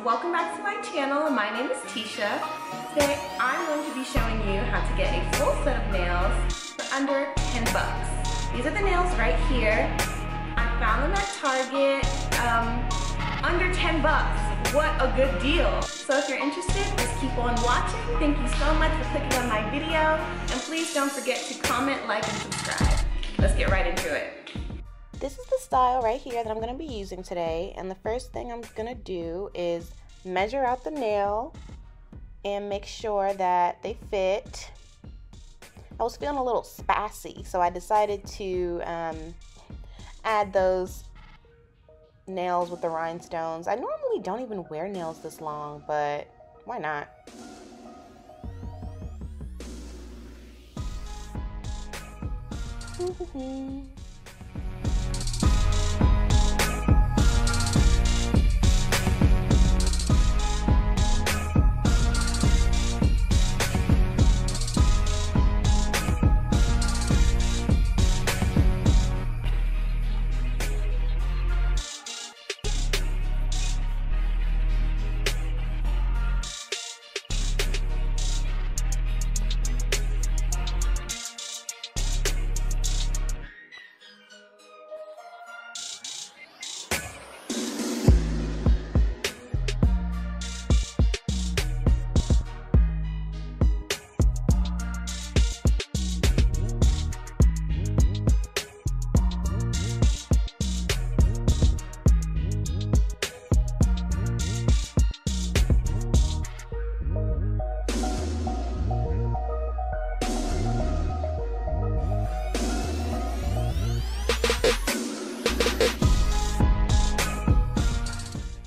welcome back to my channel. My name is Tisha. Today I'm going to be showing you how to get a full set of nails for under 10 bucks. These are the nails right here. I found them at Target, under 10 bucks. What a good deal. So if you're interested, just keep on watching. Thank you so much for clicking on my video, and please don't forget to comment, like, and subscribe. Let's get right into it. This is the style right here that I'm going to be using today, and the first thing I'm going to do is measure out the nail and make sure that they fit. I was feeling a little spassy, so I decided to add those nails with the rhinestones. I normally don't even wear nails this long, but why not?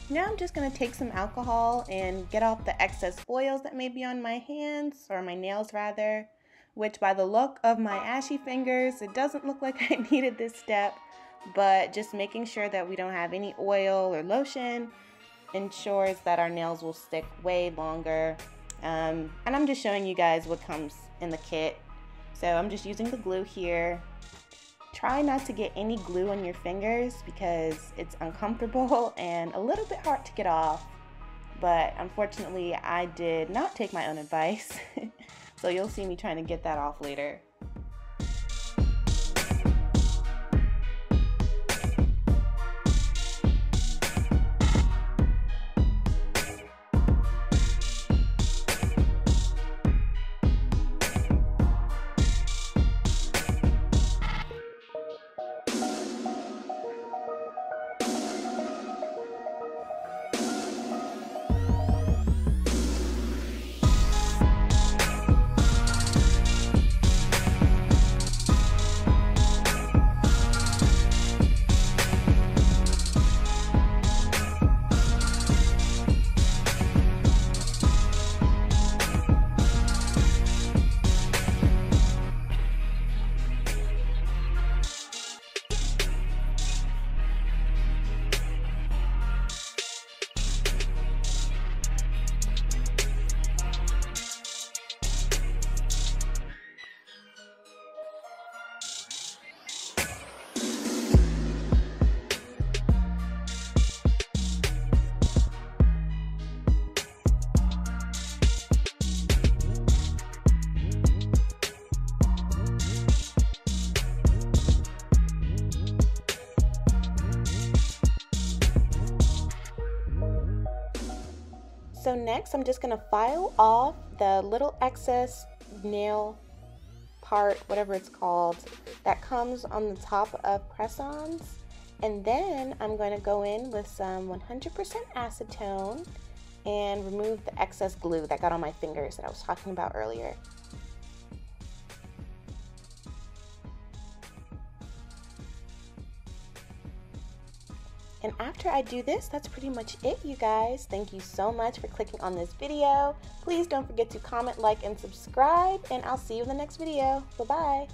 Now I'm just going to take some alcohol and get off the excess oils that may be on my hands, or my nails rather, which by the look of my ashy fingers, it doesn't look like I needed this step, but just making sure that we don't have any oil or lotion ensures that our nails will stick way longer. And I'm just showing you guys what comes in the kit. So I'm just using the glue here. Try not to get any glue on your fingers because it's uncomfortable and a little bit hard to get off. But unfortunately, I did not take my own advice. So you'll see me trying to get that off later. So next, I'm just going to file off the little excess nail part, whatever it's called, that comes on the top of press-ons. And then I'm going to go in with some 100% acetone and remove the excess glue that got on my fingers that I was talking about earlier. And after I do this, that's pretty much it, you guys. Thank you so much for clicking on this video. Please don't forget to comment, like, and subscribe, and I'll see you in the next video. Bye-bye.